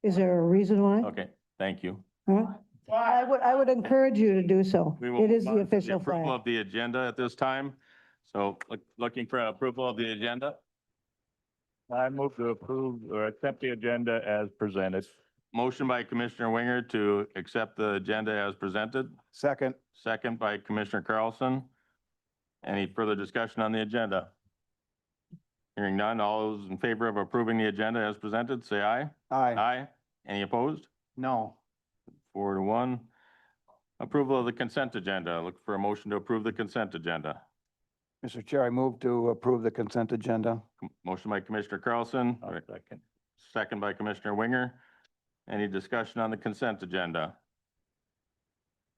Is there a reason why? Okay, thank you. Huh? I would encourage you to do so. We will It is move the on to official approval flag. of the agenda at this time. So looking for approval of the agenda. I move to approve or accept the agenda as presented. Motion by Commissioner Winger to accept the agenda as presented. Second. Second by Commissioner Carlson. Any further discussion on the agenda? Hearing none, all those in favor of approving the agenda as presented, say aye. Aye. Aye. Any opposed? No. 4-1. Approval of the consent agenda. Look for a motion to approve the consent agenda. Mr. Chair, I move to approve the consent agenda. Motion by Commissioner Carlson, Second. second by Commissioner Winger. Any discussion on the consent agenda?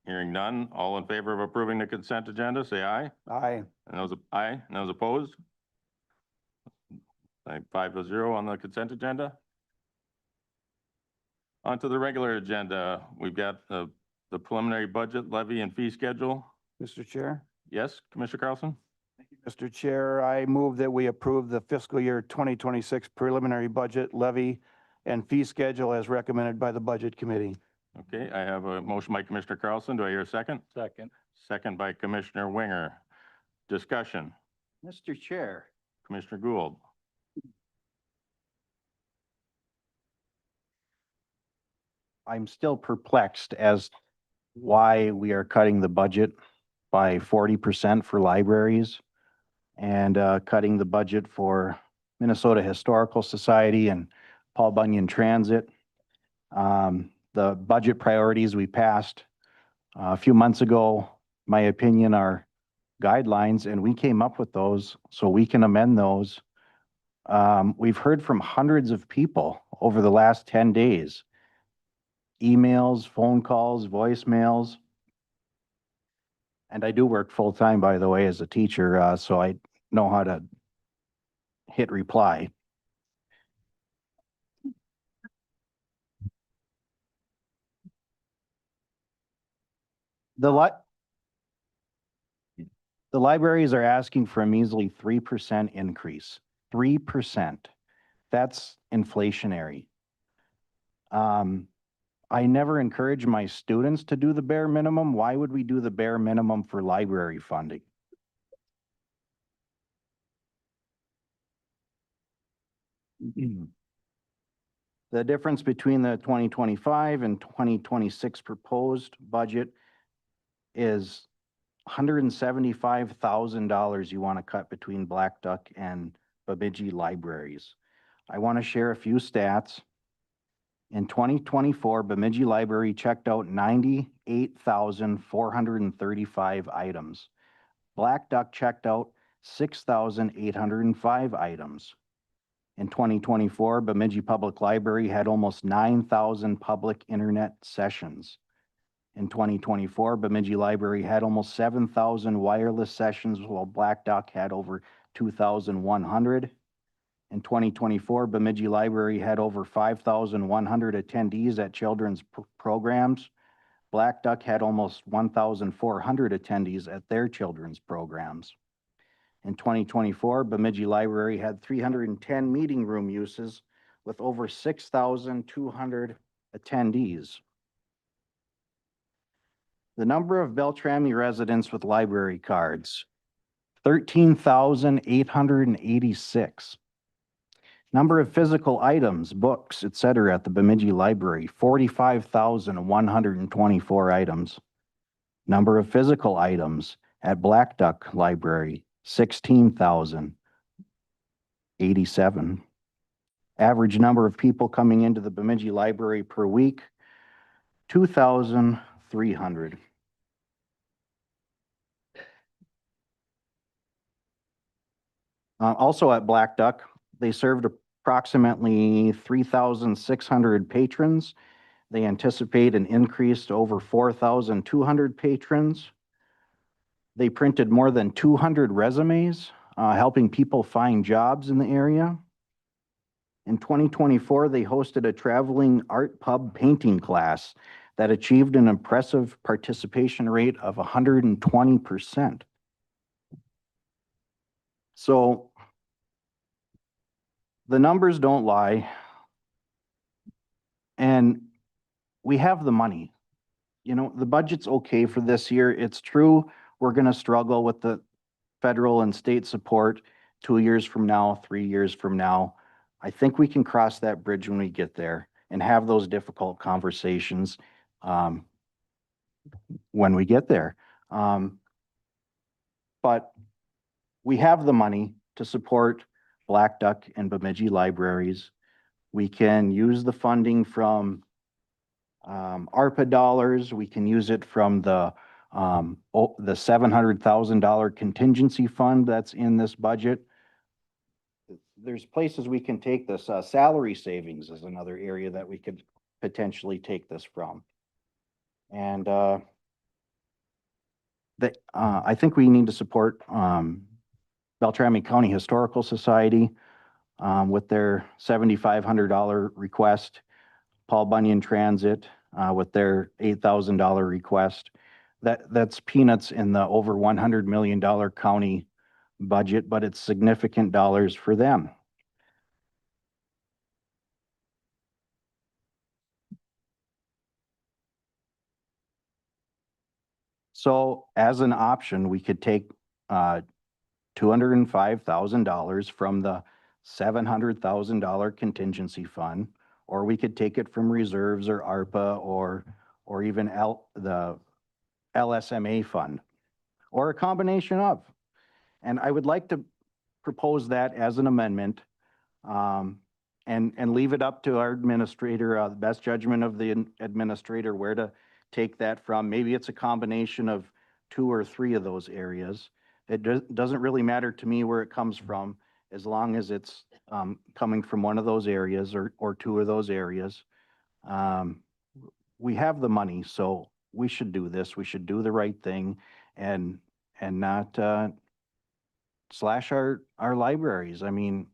Hearing none. All in favor of approving the consent agenda, say aye. Aye. And those opposed? Like 5-0 on the consent agenda. On to the regular agenda. We've got the preliminary budget levy and fee schedule. Mr. Chair? Yes, Commissioner Carlson? Mr. Chair, I move that we approve the fiscal year 2026 preliminary budget levy and fee schedule as recommended by the Budget Committee. Okay, I have a motion by Commissioner Carlson. Do I hear a second? Second. Second by Commissioner Winger. Discussion. Mr. Chair, Commissioner Gould. I'm still perplexed as why we are cutting the budget by 40% for libraries and cutting the budget for Minnesota Historical Society and Paul Bunyan Transit. The budget priorities we passed a few months ago, my opinion, are guidelines, and we came up with those, so we can amend those. We've heard from hundreds of people over the last 10 days. Emails, phone calls, voicemails. And I do work full-time, by the way, as a teacher, so I know how to hit reply. The libraries are asking for a measly 3% increase. 3%. That's inflationary. I never encourage my students to do the bare minimum. Why would we do the bare minimum for library funding? The difference between the 2025 and 2026 proposed budget is $175,000 you want to cut between Black Duck and Bemidji libraries. I want to share a few stats. In 2024, Bemidji Library checked out 98,435 items. Black Duck checked out 6,805 items. In 2024, Bemidji Public Library had almost 9,000 public internet sessions. In 2024, Bemidji Library had almost 7,000 wireless sessions, while Black Duck had over 2,100. In 2024, Bemidji Library had over 5,100 attendees at children's programs. Black Duck had almost 1,400 attendees at their children's programs. In 2024, Bemidji Library had 310 meeting room uses with over 6,200 attendees. The number of Beltrami residents with library cards, 13,886. Number of physical items, books, etc. at the Bemidji Library, 45,124 items. Number of physical items at Black Duck Library, 16,087. Average number of people coming into the Bemidji Library per week, 2,300. Also at Black Duck, they served approximately 3,600 patrons. They anticipate an increase to over 4,200 patrons. They printed more than 200 resumes, helping people find jobs in the area. In 2024, they hosted a traveling art pub painting class that achieved an impressive participation rate of 120%. So the numbers don't lie. And we have the money. You know, the budget's okay for this year. It's true, we're going to struggle with the federal and state support 2 years from now, 3 years from now. I think we can cross that bridge when we get there and have those difficult conversations when we get there. But we have the money to support Black Duck and Bemidji libraries. We can use the funding from ARPA dollars. We can use it from the $700,000 contingency fund that's in this budget. There's places we can take this. Salary savings is another area that we could potentially take this from. And I think we need to support Beltrami County Historical Society with their $7,500 request, Paul Bunyan Transit with their $8,000 request. That's peanuts in the over $100 million county budget, but it's significant dollars for them. So as an option, we could take $205,000 from the $700,000 contingency fund, or we could take it from reserves or ARPA or even the LSMA fund, or a combination of. And I would like to propose that as an amendment and leave it up to our administrator, the best judgment of the administrator, where to take that from. Maybe it's a combination of 2 or 3 of those areas. It doesn't really matter to me where it comes from, as long as it's coming from one of those areas or 2 of those areas. We have the money, so we should do this. We should do the right thing and not slash our libraries. I mean,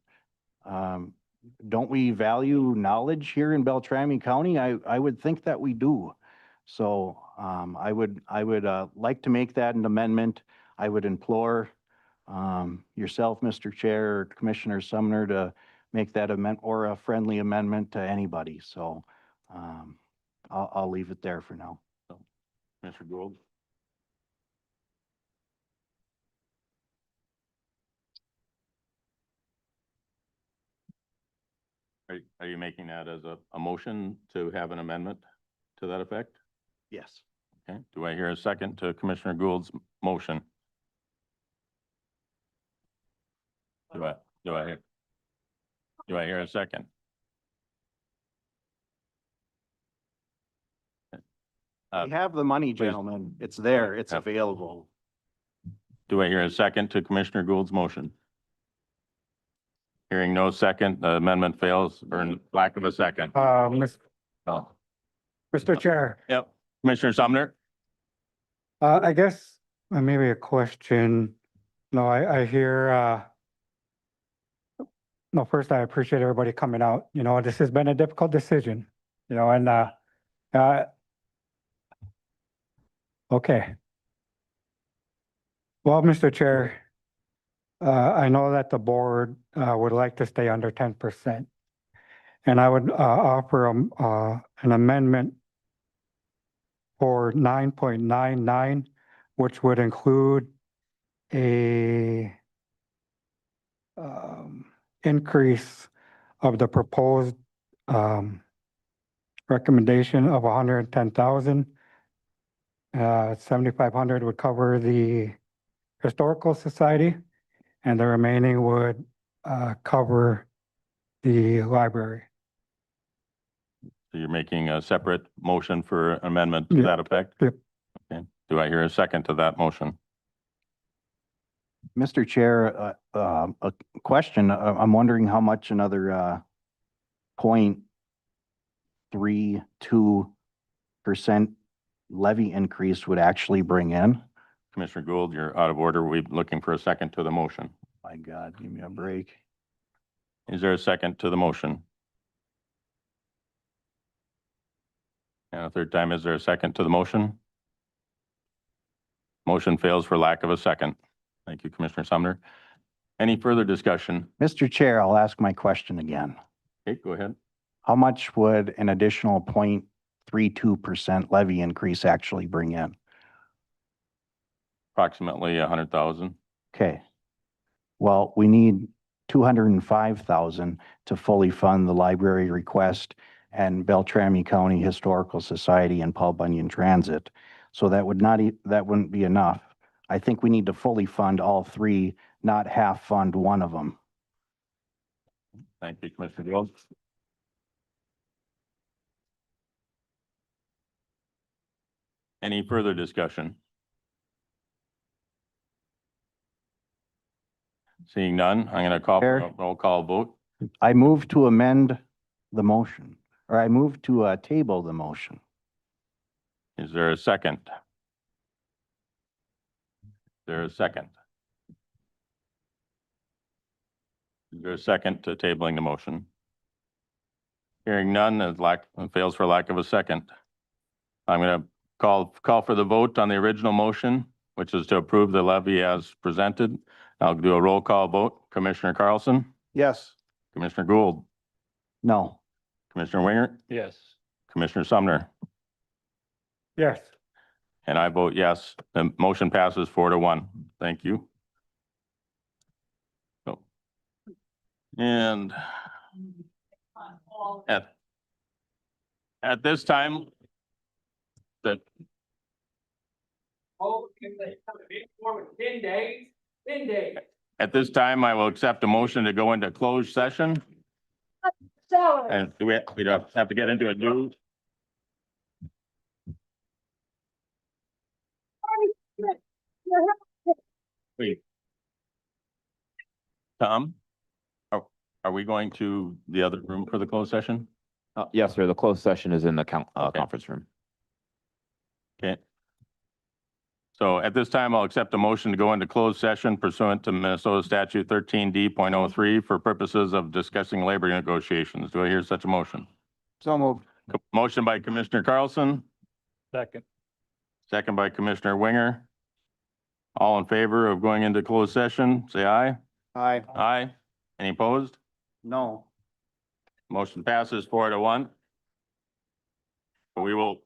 don't we value knowledge here in Beltrami County? I would think that we do. So I would like to make that an amendment. I would implore yourself, Mr. Chair, or Commissioner Sumner, to make that amendment, or a friendly amendment to anybody. So I'll leave it there for now. So, Mr. Gould? Are you making that as a motion to have an amendment to that effect? Yes. Okay, do I hear a second to Commissioner Gould's motion? Do I hear a second? We have the money, gentlemen. It's there. It's available. Do I hear a second to Commissioner Gould's motion? Hearing no second, the amendment fails, or in lack of a second. Mr. Chair, Yep, Commissioner Sumner? I guess maybe a question. No, I hear, no, first I appreciate everybody coming out. You know, this has been a difficult decision, you know, and, okay. Well, Mr. Chair, I know that the board would like to stay under 10%. And I would offer an amendment for 9.99, which would include a increase of the proposed recommendation of 110,000. 7,500 would cover the Historical Society, and the remaining would cover the library. So you're making a separate motion for amendment to that effect? Yep. Okay. Do I hear a second to that motion? Mr. Chair, a question. I'm wondering how much another 0.32% levy increase would actually bring in. Commissioner Gould, you're out of order. We're looking for a second to the motion. My God, give me a break. Is there a second to the motion? And a third time, is there a second to the motion? Motion fails for lack of a second. Thank you, Commissioner Sumner. Any further discussion? Mr. Chair, I'll ask my question again. Okay, go ahead. How much would an additional 0.32% levy increase actually bring in? Approximately 100,000. Okay. Well, we need 205,000 to fully fund the library request and Beltrami County Historical Society and Paul Bunyan Transit. So that wouldn't be enough. I think we need to fully fund all 3, not half fund one of them. Thank you, Commissioner Gould. Any further discussion? Seeing none, I'm gonna call for a Mayor? roll call vote. I move to amend the motion, or I move to table the motion. Is there a second? Is there a second? Is there a second to tabling the motion? Hearing none, as fails for lack of a second. I'm gonna call for the vote on the original motion, which is to approve the levy as presented. I'll do a roll call vote. Commissioner Carlson, Yes. Commissioner Gould, No. Commissioner Winger, Yes. Commissioner Sumner, Yes. and I vote yes. The motion passes 4-1. Thank you. So, and at this time, that at this time, I will accept a motion to go into closed session. And do we don't have to get into a new? Wait. Tom, are we going to the other room for the closed session? Yes, sir. The closed session is in the Okay. conference room. Okay. So at this time, I'll accept a motion to go into closed session pursuant to Minnesota Statute 13D.03 for purposes of discussing labor negotiations. Do I hear such a motion? So moved. Motion by Commissioner Carlson, Second. second by Commissioner Winger. All in favor of going into closed session, say aye. Aye. Aye. Any opposed? No. Motion passes 4-1. We will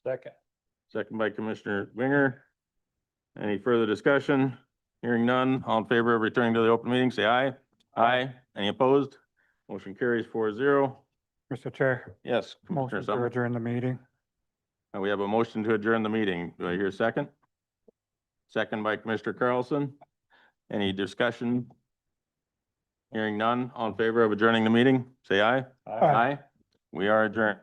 Second. Second by Commissioner Winger. Any further discussion? Hearing none, all in favor of returning to the open meeting, say aye. Aye. Any opposed? Motion carries 4-0. Mr. Chair, Yes, Commissioner motion to Summer. adjourn the meeting. We have a motion to adjourn the meeting. Do I hear a second? Second by Commissioner Carlson. Any discussion? Hearing none, all in favor of adjourning the meeting, say aye. Aye. We are adjourned.